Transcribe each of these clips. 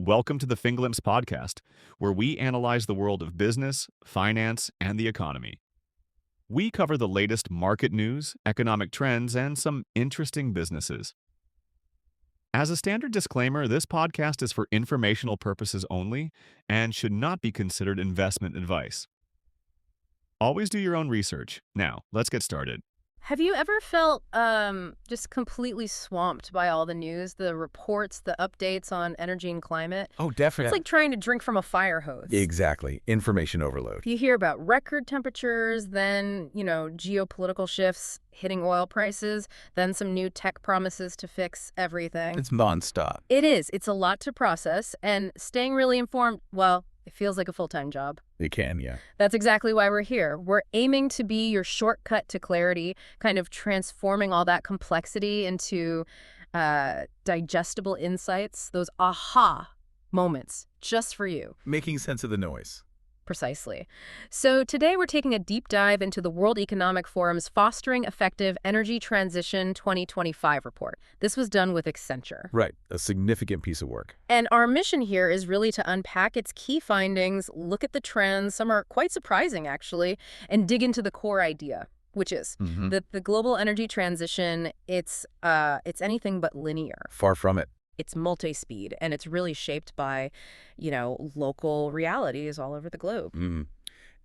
Welcome to the FinGlimpse podcast, where we analyze the world of business, finance, and the economy. We cover the latest market news, economic trends, and some interesting businesses. As a standard disclaimer, this podcast is for informational purposes only and should not be considered investment advice. Always do your own research. Now, let's get started. Have you ever felt just completely swamped by all the news, the reports, the updates on energy and climate? Oh, It's definitely. like trying to drink from a fire hose. Exactly. Information overload. You hear about record temperatures, then, geopolitical shifts hitting oil prices, then some new tech promises to fix everything. It's nonstop. It is. It's a lot to process, and staying really informed, well, it feels like a full-time job. It can, yeah. That's exactly why we're here. We're aiming to be your shortcut to clarity, kind of transforming all that complexity into digestible insights, those aha moments just for you. Making sense of the noise. Precisely. So today we're taking a deep dive into the World Economic Forum's Fostering Effective Energy Transition 2025 report. This was done with Accenture. Right. A significant piece of work. And our mission here is really to unpack its key findings, look at the trends, some are quite surprising actually, and dig into the core idea, which is that the global energy transition, it's anything but linear. Far from it. It's multi-speed, and it's really shaped by, local realities all over the globe. And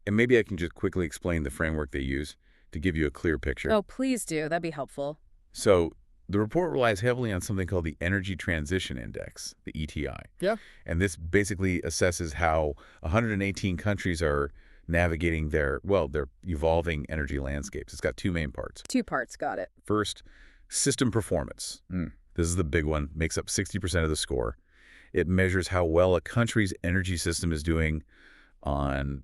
maybe I can just quickly explain the framework they use to give you a clear picture. Oh, please do. That'd be helpful. So the report relies heavily on something called the Energy Transition Index, the ETI. Yeah. And this basically assesses how 118 countries are navigating their evolving energy landscapes. It's got two main parts. Two parts, got it. First, system performance. This is the big one, makes up 60% of the score. It measures how well a country's energy system is doing on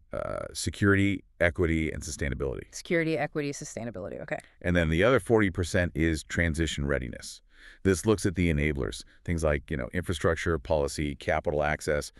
security, equity, and sustainability. Security, equity, sustainability, okay. And then the other 40% is transition readiness. This looks at the enablers, things like, infrastructure, policy, capital access,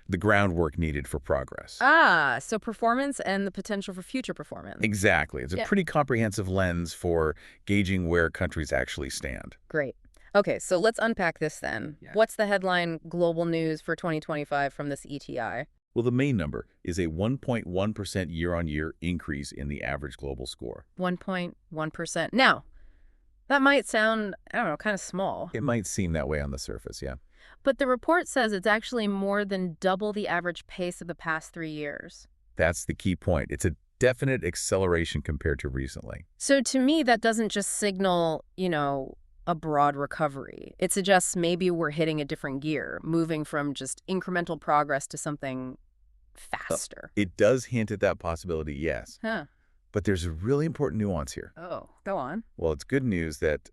the groundwork needed for progress. Ah, so performance and the potential for future performance. Exactly. It's a pretty comprehensive lens for gauging where countries actually stand. Great. Okay, so let's unpack this then. Yeah. What's the headline global news for 2025 from this ETI? Well, the main number is a 1.1% year-on-year increase in the average global score. 1.1%. Now, that might sound, kind of small. It might seem that way on the surface, yeah. But the report says it's actually more than double the average pace of the past 3 years. That's the key point. It's a definite acceleration compared to recently. So to me, that doesn't just signal, a broad recovery. It suggests maybe we're hitting a different gear, moving from just incremental progress to something faster. It does hint at that possibility, yes. Huh. But there's a really important nuance here. Oh, go on. Well, it's good news that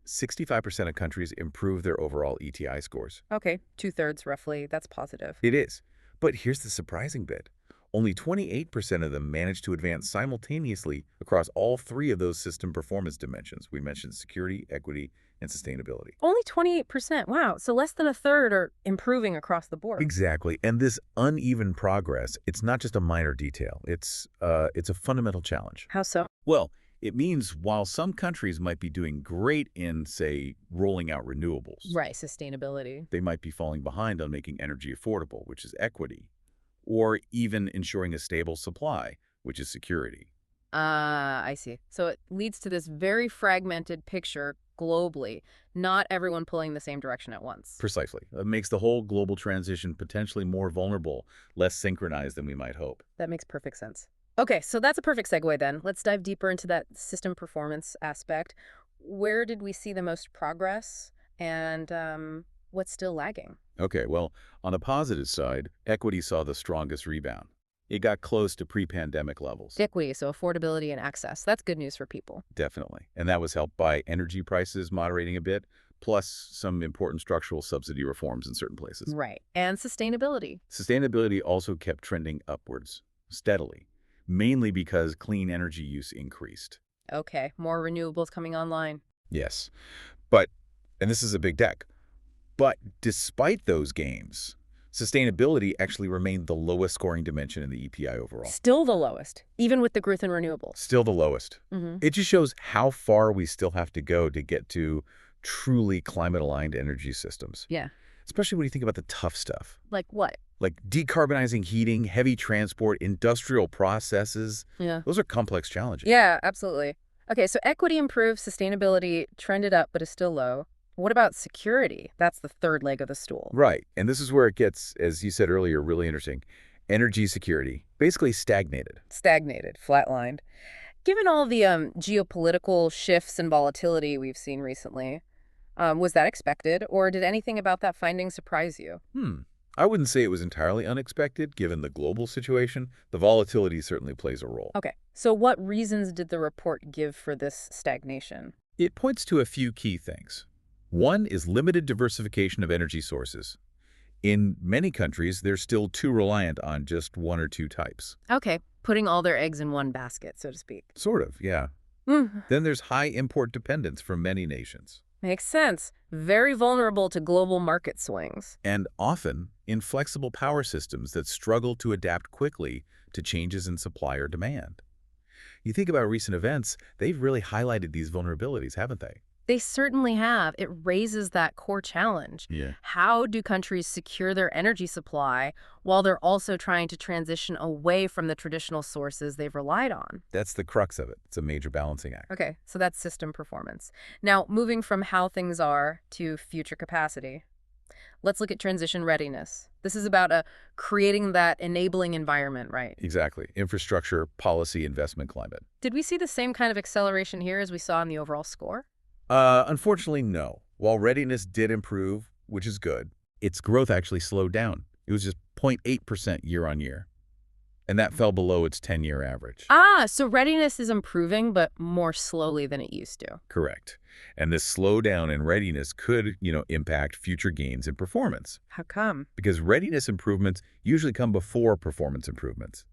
65% of countries improve their overall ETI scores. Okay, 2/3 roughly. That's positive. It is. But here's the surprising bit. Only 28% of them managed to advance simultaneously across all three of those system performance dimensions. We mentioned security, equity, and sustainability. Only 28%. Wow. So less than a third are improving across the board. Exactly. And this uneven progress, it's not just a minor detail. It's a fundamental challenge. How so? Well, it means while some countries might be doing great in, say, rolling out renewables, Right, sustainability. they might be falling behind on making energy affordable, which is equity, or even ensuring a stable supply, which is security. I see. So it leads to this very fragmented picture globally, not everyone pulling the same direction at once. Precisely. It makes the whole global transition potentially more vulnerable, less synchronized than we might hope. That makes perfect sense. Okay, so that's a perfect segue then. Let's dive deeper into that system performance aspect. Where did we see the most progress and what's still lagging? Okay, well, on the positive side, equity saw the strongest rebound. It got close to pre-pandemic levels. Equity, so affordability and access. That's good news for people. Definitely. And that was helped by energy prices moderating a bit, plus some important structural subsidy reforms in certain places. Right. And sustainability. Sustainability also kept trending upwards, steadily, mainly because clean energy use increased. Okay, more renewables coming online. Yes. But, and this is a big deck, but despite those gains, sustainability actually remained the lowest scoring dimension in the EPI overall. Still the lowest, even with the growth in renewables. Still the lowest. It just shows how far we still have to go to get to truly climate-aligned energy systems. Yeah. especially when you think about the tough stuff, Like what? like decarbonizing heating, heavy transport, industrial processes. Yeah. Those are complex challenges. Yeah, absolutely. Okay, so equity improved, sustainability trended up but is still low. What about security? That's the third leg of the stool. Right. And this is where it gets, as you said earlier, really interesting. Energy security, basically stagnated. Stagnated, flatlined. Given all the geopolitical shifts and volatility we've seen recently, was that expected, or did anything about that finding surprise you? I wouldn't say it was entirely unexpected, given the global situation. The volatility certainly plays a role. Okay, so what reasons did the report give for this stagnation? It points to a few key things. One is limited diversification of energy sources. In many countries, they're still too reliant on just one or two types. Okay, putting all their eggs in one basket, so to speak. Sort of, yeah. Mm, Then there's high import dependence from many nations. makes sense. Very vulnerable to global market swings. And often, inflexible power systems that struggle to adapt quickly to changes in supply or demand. You think about recent events, they've really highlighted these vulnerabilities, haven't they? They certainly have. It raises that core challenge. Yeah. How do countries secure their energy supply while they're also trying to transition away from the traditional sources they've relied on? That's the crux of it. It's a major balancing act. Okay, so that's system performance. Now, moving from how things are to future capacity, let's look at transition readiness. This is about creating that enabling environment, right? Exactly. Infrastructure, policy, investment climate. Did we see the same kind of acceleration here as we saw in the overall score? Unfortunately, no. While readiness did improve, which is good, its growth actually slowed down. It was just 0.8% year on year. And that fell below its 10-year average. So readiness is improving, but more slowly than it used to. Correct. And this slowdown in readiness could, impact future gains in performance. How come? Because readiness improvements usually come before performance improvements.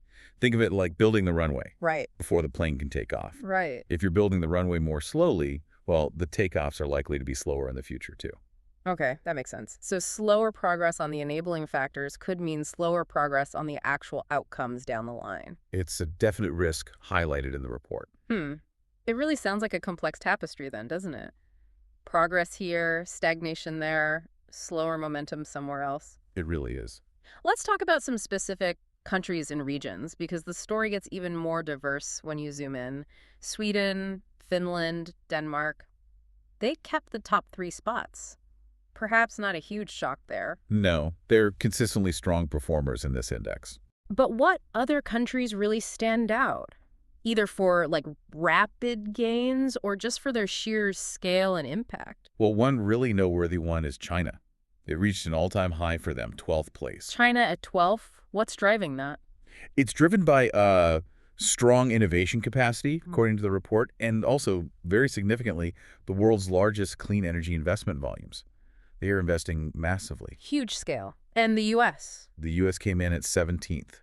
Think of it like building the runway Right. before the plane can take off. Right. If you're building the runway more slowly, well, the takeoffs are likely to be slower in the future, too. Okay, that makes sense. So slower progress on the enabling factors could mean slower progress on the actual outcomes down the line. It's a definite risk highlighted in the report. It really sounds like a complex tapestry then, doesn't it? Progress here, stagnation there, slower momentum somewhere else. It really is. Let's talk about some specific countries and regions, because the story gets even more diverse when you zoom in. Sweden, Finland, Denmark, they kept the top 3 spots. Perhaps not a huge shock there. No, they're consistently strong performers in this index. But what other countries really stand out? Either for rapid gains or just for their sheer scale and impact? Well, one really noteworthy one is China. It reached an all-time high for them, 12th place. China at 12th? What's driving that? It's driven by strong innovation capacity, according to the report, and also, very significantly, the world's largest clean energy investment volumes. They are investing massively. Huge scale. And the U.S.? The U.S. came in at 17th,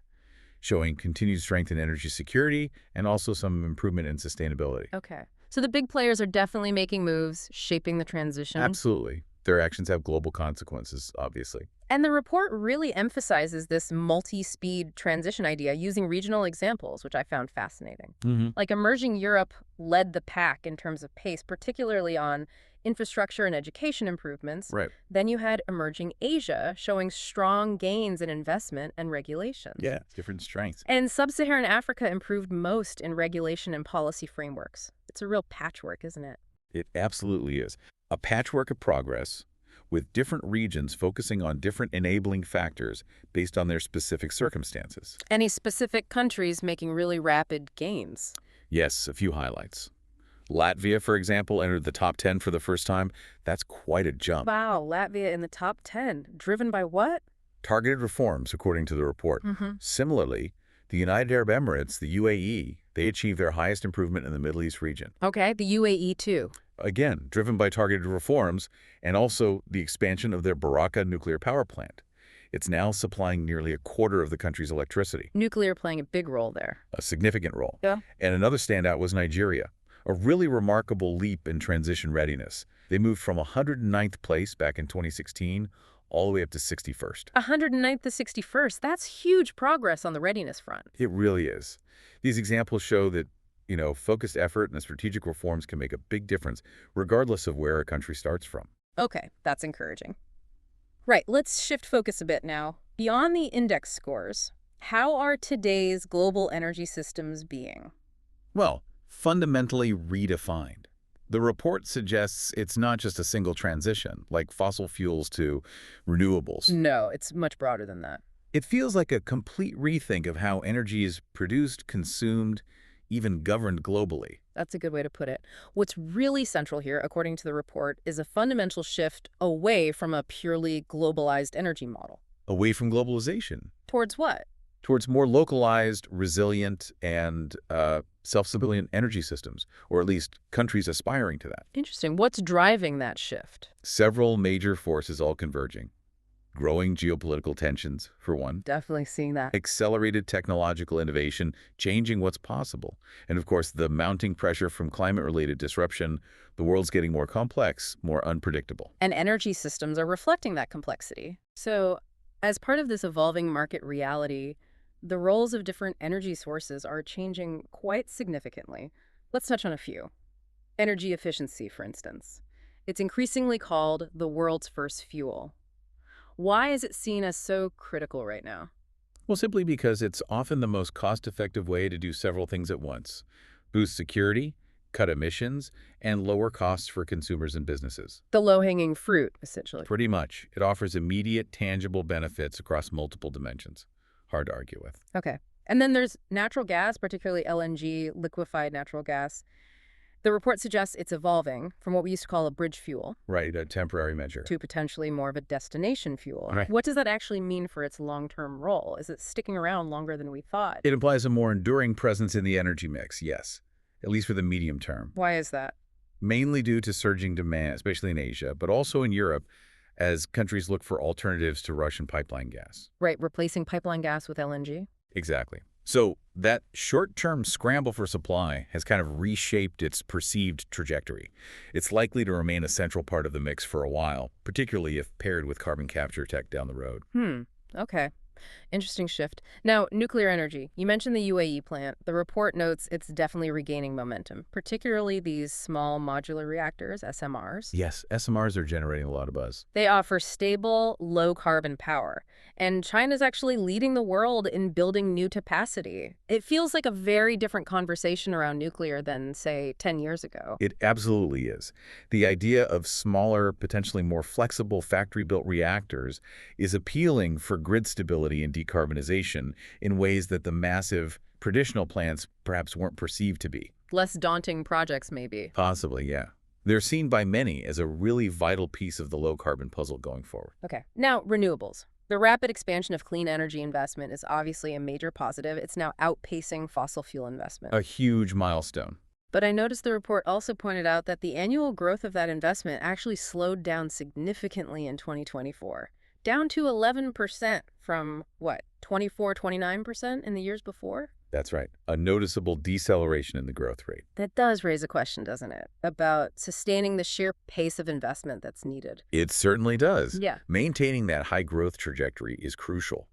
showing continued strength in energy security and also some improvement in sustainability. Okay. So the big players are definitely making moves, shaping the transition. Absolutely. Their actions have global consequences, obviously. And the report really emphasizes this multi-speed transition idea using regional examples, which I found fascinating. Like emerging Europe led the pack in terms of pace, particularly on infrastructure and education improvements. Right. Then you had emerging Asia showing strong gains in investment and regulations. Yeah, different strengths. And sub-Saharan Africa improved most in regulation and policy frameworks. It's a real patchwork, isn't it? It absolutely is. A patchwork of progress with different regions focusing on different enabling factors based on their specific circumstances. Any specific countries making really rapid gains? Yes, a few highlights. Latvia, for example, entered the top 10 for the first time. That's quite a jump. Wow, Latvia in the top 10. Driven by what? Targeted reforms, according to the report. Similarly, the United Arab Emirates, the UAE, they achieved their highest improvement in the Middle East region. Okay, the UAE too. Again, driven by targeted reforms and also the expansion of their Baraka nuclear power plant. It's now supplying nearly a quarter of the country's electricity. Nuclear playing a big role there. A significant role. Yeah. And another standout was Nigeria, a really remarkable leap in transition readiness. They moved from 109th place back in 2016 all the way up to 61st. 109th to 61st. That's huge progress on the readiness front. It really is. These examples show that, focused effort and strategic reforms can make a big difference, regardless of where a country starts from. Okay, that's encouraging. Right, let's shift focus a bit now. Beyond the index scores, how are today's global energy systems being? Well, fundamentally redefined. The report suggests it's not just a single transition, like fossil fuels to renewables. No, it's much broader than that. It feels like a complete rethink of how energy is produced, consumed, even governed globally. That's a good way to put it. What's really central here, according to the report, is a fundamental shift away from a purely globalized energy model. Away from globalization, Towards what? towards more localized, resilient, and self-sufficient energy systems, or at least countries aspiring to that. Interesting. What's driving that shift? Several major forces all converging. Growing geopolitical tensions, for one. Definitely seeing that. Accelerated technological innovation, changing what's possible. And of course, the mounting pressure from climate-related disruption. The world's getting more complex, more unpredictable. And energy systems are reflecting that complexity. So, as part of this evolving market reality, the roles of different energy sources are changing quite significantly. Let's touch on a few. Energy efficiency, for instance. It's increasingly called the world's first fuel. Why is it seen as so critical right now? Well, simply because it's often the most cost-effective way to do several things at once. Boost security, cut emissions, and lower costs for consumers and businesses. The low-hanging fruit, essentially. Pretty much. It offers immediate, tangible benefits across multiple dimensions. Hard to argue with. Okay. And then there's natural gas, particularly LNG, liquefied natural gas. The report suggests it's evolving from what we used to call a bridge fuel Right, a temporary measure. to potentially more of a destination fuel. Right. What does that actually mean for its long-term role? Is it sticking around longer than we thought? It implies a more enduring presence in the energy mix, yes, at least for the medium term. Why is that? Mainly due to surging demand, especially in Asia, but also in Europe, as countries look for alternatives to Russian pipeline gas. Right, replacing pipeline gas with LNG? Exactly. So that short-term scramble for supply has kind of reshaped its perceived trajectory. It's likely to remain a central part of the mix for a while, particularly if paired with carbon capture tech down the road. Okay. Interesting shift. Now, nuclear energy. You mentioned the UAE plant. The report notes it's definitely regaining momentum, particularly these small modular reactors, SMRs. Yes, SMRs are generating a lot of buzz. They offer stable, low-carbon power. And China's actually leading the world in building new capacity. It feels like a very different conversation around nuclear than, say, 10 years ago. It absolutely is. The idea of smaller, potentially more flexible factory-built reactors is appealing for grid stability and decarbonization in ways that the massive traditional plants perhaps weren't perceived to be. Less daunting projects, maybe. Possibly, yeah. They're seen by many as a really vital piece of the low-carbon puzzle going forward. Okay. Now, renewables. The rapid expansion of clean energy investment is obviously a major positive. It's now outpacing fossil fuel investment. A huge milestone. But I noticed the report also pointed out that the annual growth of that investment actually slowed down significantly in 2024. Down to 11% from, what, 24, 29% in the years before? That's right. A noticeable deceleration in the growth rate. That does raise a question, doesn't it? About sustaining the sheer pace of investment that's needed. It certainly does. Yeah. Maintaining that high growth trajectory is crucial.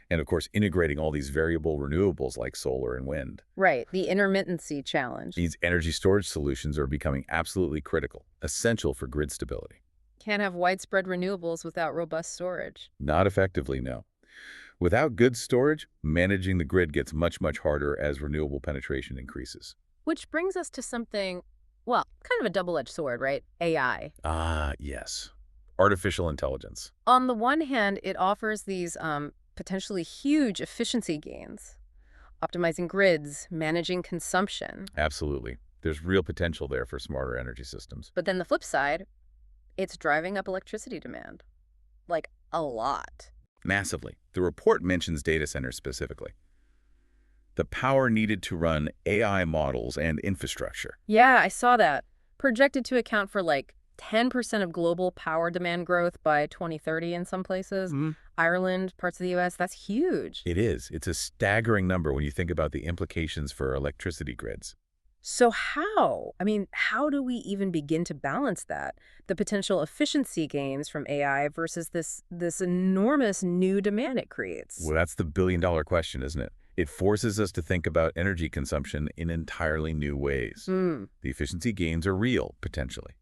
And of course, integrating all these variable renewables like solar and wind. Right, the intermittency challenge. These energy storage solutions are becoming absolutely critical, essential for grid stability. Can't have widespread renewables without robust storage. Not effectively, no. Without good storage, managing the grid gets much, much harder as renewable penetration increases. Which brings us to something, well, kind of a double-edged sword, right? AI. Ah, yes. Artificial intelligence. On the one hand, it offers these potentially huge efficiency gains, optimizing grids, managing consumption. Absolutely. There's real potential there for smarter energy systems. But then the flip side, it's driving up electricity demand. Like, a lot. Massively. The report mentions data centers specifically. The power needed to run AI models and infrastructure. Yeah, I saw that. Projected to account for like 10% of global power demand growth by 2030 in some places. Ireland, parts of the U.S., that's huge. It is. It's a staggering number when you think about the implications for electricity grids. So how? I mean, how do we even begin to balance that? The potential efficiency gains from AI versus this enormous new demand it creates. Well, that's the billion-dollar question, isn't it? It forces us to think about energy consumption in entirely new ways. The efficiency gains are real, potentially.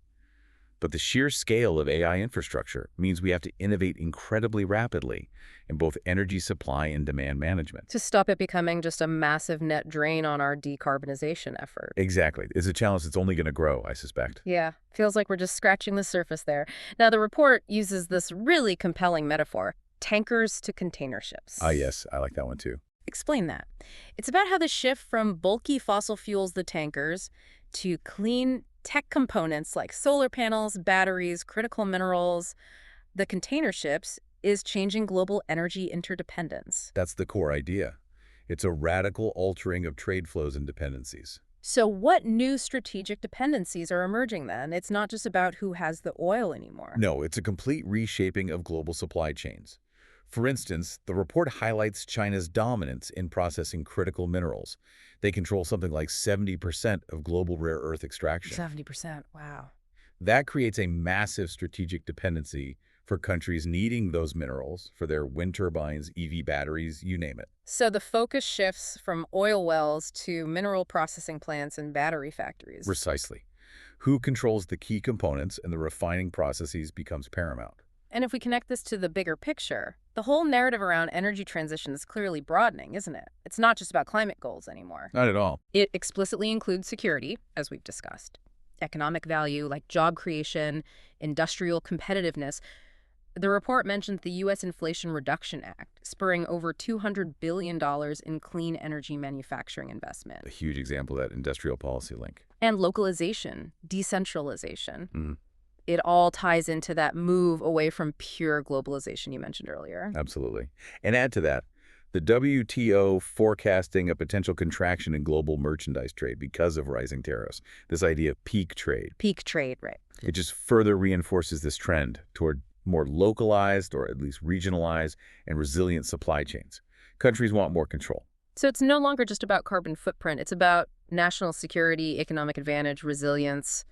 But the sheer scale of AI infrastructure means we have to innovate incredibly rapidly in both energy supply and demand management. To stop it becoming just a massive net drain on our decarbonization effort. Exactly. It's a challenge that's only going to grow, I suspect. Yeah, feels like we're just scratching the surface there. Now, the report uses this really compelling metaphor, tankers to container ships. Ah, yes, I like that one too. Explain that. It's about how the shift from bulky fossil fuels, the tankers, to clean tech components like solar panels, batteries, critical minerals, the container ships, is changing global energy interdependence. That's the core idea. It's a radical altering of trade flows and dependencies. So what new strategic dependencies are emerging then? It's not just about who has the oil anymore. No, it's a complete reshaping of global supply chains. For instance, the report highlights China's dominance in processing critical minerals. They control something like 70% of global rare earth extraction. 70%, wow. That creates a massive strategic dependency for countries needing those minerals for their wind turbines, EV batteries, you name it. So the focus shifts from oil wells to mineral processing plants and battery factories. Precisely. Who controls the key components and the refining processes becomes paramount. And if we connect this to the bigger picture, the whole narrative around energy transition is clearly broadening, isn't it? It's not just about climate goals anymore. Not at all. It explicitly includes security, as we've discussed, economic value like job creation, industrial competitiveness. The report mentions the U.S. Inflation Reduction Act, spurring over $200 billion in clean energy manufacturing investment. A huge example of that industrial policy link. And localization, decentralization. Mhm. It all ties into that move away from pure globalization you mentioned earlier. Absolutely. And add to that, the WTO forecasting a potential contraction in global merchandise trade because of rising tariffs. This idea of peak trade. Peak trade, right. It just further reinforces this trend toward more localized or at least regionalized and resilient supply chains. Countries want more control. So it's no longer just about carbon footprint. It's about national security, economic advantage, resilience,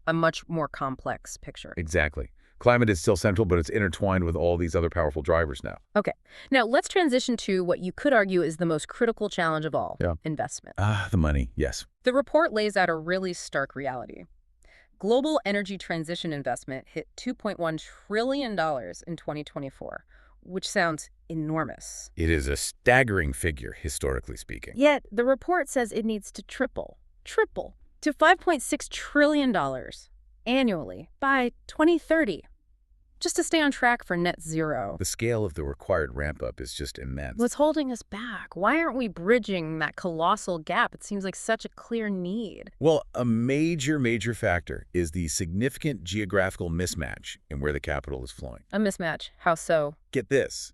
a much more complex picture. Exactly. Climate is still central, but it's intertwined with all these other powerful drivers now. Okay. Now let's transition to what you could argue is the most critical challenge of all, Yeah. investment. The money, yes. The report lays out a really stark reality. Global energy transition investment hit $2.1 trillion in 2024, which sounds enormous. It is a staggering figure, historically speaking. Yet, the report says it needs to triple to $5.6 trillion annually by 2030, just to stay on track for net zero. The scale of the required ramp-up is just immense. What's holding us back? Why aren't we bridging that colossal gap? It seems like such a clear need. Well, a major factor is the significant geographical mismatch in where the capital is flowing. A mismatch. How so? Get this.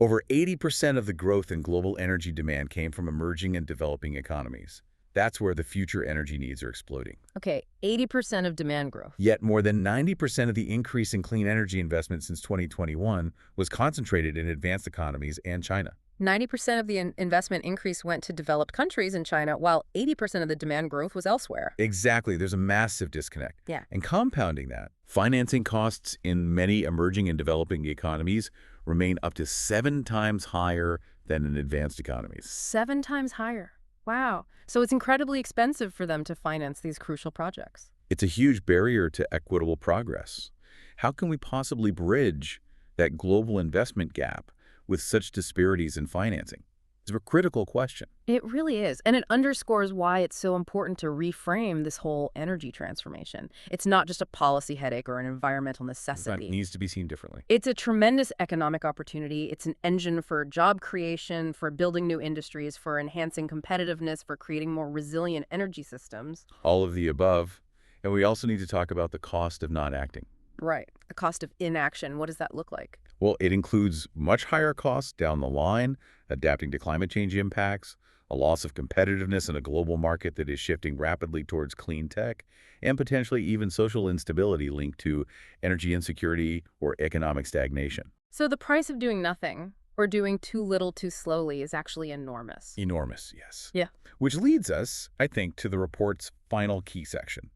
Over 80% of the growth in global energy demand came from emerging and developing economies. That's where the future energy needs are exploding. Okay, 80% of demand growth. Yet more than 90% of the increase in clean energy investment since 2021 was concentrated in advanced economies and China. 90% of the investment increase went to developed countries in China, while 80% of the demand growth was elsewhere. Exactly. There's a massive disconnect. Yeah. And compounding that, financing costs in many emerging and developing economies remain up to 7 times higher than in advanced economies. 7 times higher. Wow. So it's incredibly expensive for them to finance these crucial projects. It's a huge barrier to equitable progress. How can we possibly bridge that global investment gap with such disparities in financing? It's a critical question. It really is. And it underscores why it's so important to reframe this whole energy transformation. It's not just a policy headache or an environmental necessity. It needs to be seen differently. It's a tremendous economic opportunity. It's an engine for job creation, for building new industries, for enhancing competitiveness, for creating more resilient energy systems. All of the above. And we also need to talk about the cost of not acting. Right. The cost of inaction. What does that look like? Well, it includes much higher costs down the line, adapting to climate change impacts, a loss of competitiveness in a global market that is shifting rapidly towards clean tech, and potentially even social instability linked to energy insecurity or economic stagnation. So the price of doing nothing or doing too little too slowly is actually enormous. Enormous, yes. Yeah. Which leads us, I think, to the report's final key section,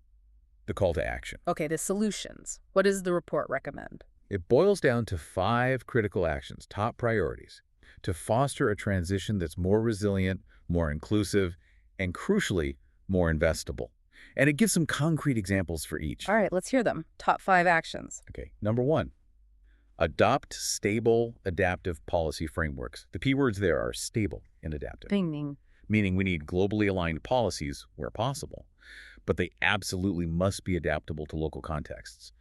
the call to action. Okay, the solutions. What does the report recommend? It boils down to 5 critical actions, top priorities, to foster a transition that's more resilient, more inclusive, and crucially, more investable. And it gives some concrete examples for each. All right, let's hear them. Top 5 actions. Okay, number 1, adopt stable, adaptive policy frameworks. The key words there are stable and adaptive, Bing, bing. meaning we need globally aligned policies where possible, but they absolutely must be adaptable to local contexts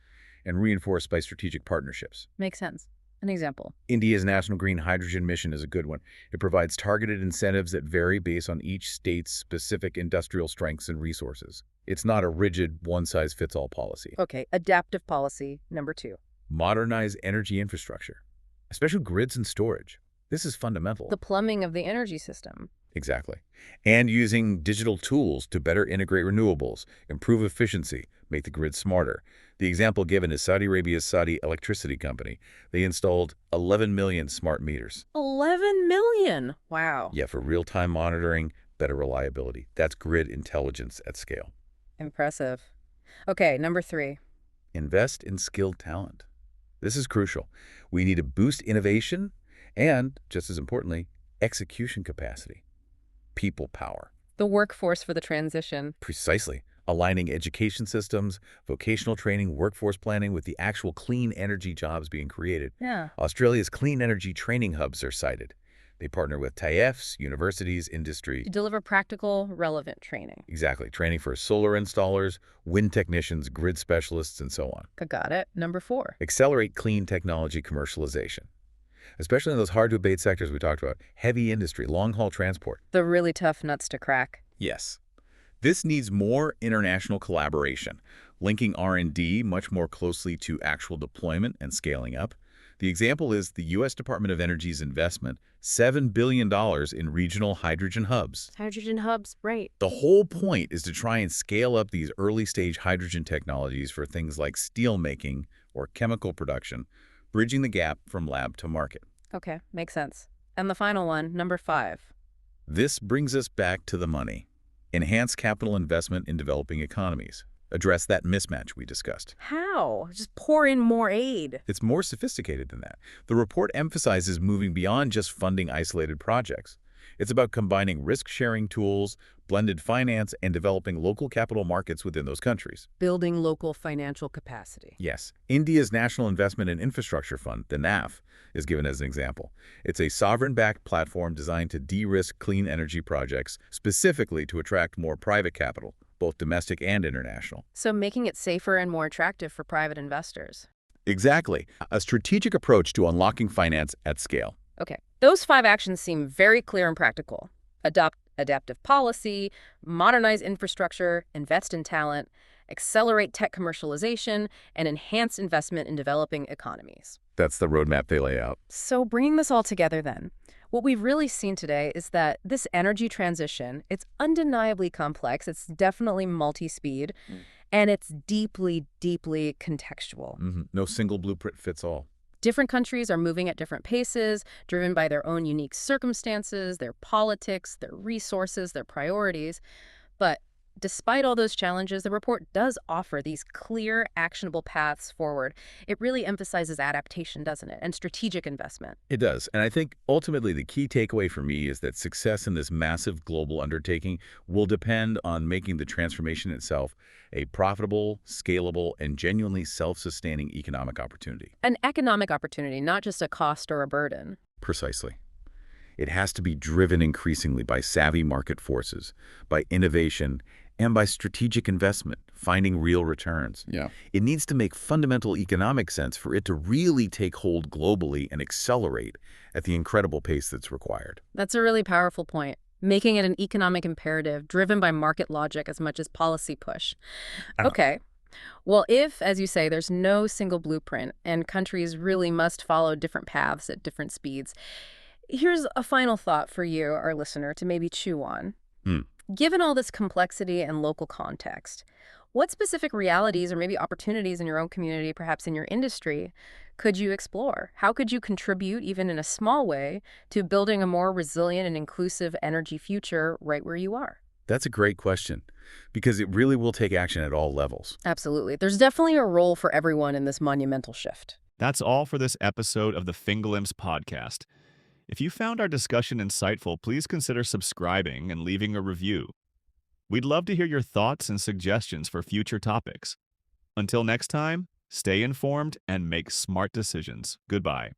and reinforced by strategic partnerships. Makes sense. An example. India's National Green Hydrogen Mission is a good one. It provides targeted incentives that vary based on each state's specific industrial strengths and resources. It's not a rigid, one-size-fits-all policy. Okay, adaptive policy, number 2. Modernize energy infrastructure, especially grids and storage. This is fundamental. The plumbing of the energy system. Exactly. And using digital tools to better integrate renewables, improve efficiency, make the grid smarter. The example given is Saudi Arabia's Saudi Electricity Company. They installed 11 million smart meters. 11 million! Wow. Yeah, for real-time monitoring, better reliability. That's grid intelligence at scale. Impressive. Okay, number 3. Invest in skilled talent. This is crucial. We need to boost innovation and, just as importantly, execution capacity. People power. The workforce for the transition. Precisely. Aligning education systems, vocational training, workforce planning with the actual clean energy jobs being created. Yeah. Australia's clean energy training hubs are cited. They partner with TAFEs, universities, industry. To deliver practical, relevant training. Exactly. Training for solar installers, wind technicians, grid specialists, and so on. Got it. Number 4. Accelerate clean technology commercialization, especially in those hard-to-abate sectors we talked about, heavy industry, long-haul transport. The really tough nuts to crack. Yes. This needs more international collaboration, linking R&D much more closely to actual deployment and scaling up. The example is the U.S. Department of Energy's investment, $7 billion in regional hydrogen hubs. Hydrogen hubs, right. The whole point is to try and scale up these early-stage hydrogen technologies for things like steel making or chemical production, bridging the gap from lab to market. Okay, makes sense. And the final one, number 5. This brings us back to the money. Enhance capital investment in developing economies. Address that mismatch we discussed. How? Just pour in more aid. It's more sophisticated than that. The report emphasizes moving beyond just funding isolated projects. It's about combining risk-sharing tools, blended finance, and developing local capital markets within those countries. Building local financial capacity. Yes. India's National Investment and Infrastructure Fund, the NAF, is given as an example. It's a sovereign-backed platform designed to de-risk clean energy projects, specifically to attract more private capital, both domestic and international. So making it safer and more attractive for private investors. Exactly. A strategic approach to unlocking finance at scale. Okay, those 5 actions seem very clear and practical. Adopt adaptive policy, modernize infrastructure, invest in talent, accelerate tech commercialization, and enhance investment in developing economies. That's the roadmap they lay out. So bringing this all together then, what we've really seen today is that this energy transition, it's undeniably complex, it's definitely multi-speed, and it's deeply, deeply contextual. No single blueprint fits all. Different countries are moving at different paces, driven by their own unique circumstances, their politics, their resources, their priorities. But despite all those challenges, the report does offer these clear, actionable paths forward. It really emphasizes adaptation, doesn't it? And strategic investment. It does. And I think ultimately the key takeaway for me is that success in this massive global undertaking will depend on making the transformation itself a profitable, scalable, and genuinely self-sustaining economic opportunity. An economic opportunity, not just a cost or a burden. Precisely. It has to be driven increasingly by savvy market forces, by innovation, and by strategic investment, finding real returns. Yeah. It needs to make fundamental economic sense for it to really take hold globally and accelerate at the incredible pace that's required. That's a really powerful point. Making it an economic imperative driven by market logic as much as policy push. Okay. Well, if, as you say, there's no single blueprint and countries really must follow different paths at different speeds, here's a final thought for you, our listener, to maybe chew on. Given all this complexity and local context, what specific realities or maybe opportunities in your own community, perhaps in your industry, could you explore? How could you contribute, even in a small way, to building a more resilient and inclusive energy future right where you are? That's a great question, because it really will take action at all levels. Absolutely. There's definitely a role for everyone in this monumental shift. That's all for this episode of the FinGlimpse podcast. If you found our discussion insightful, please consider subscribing and leaving a review. We'd love to hear your thoughts and suggestions for future topics. Until next time, stay informed and make smart decisions. Goodbye.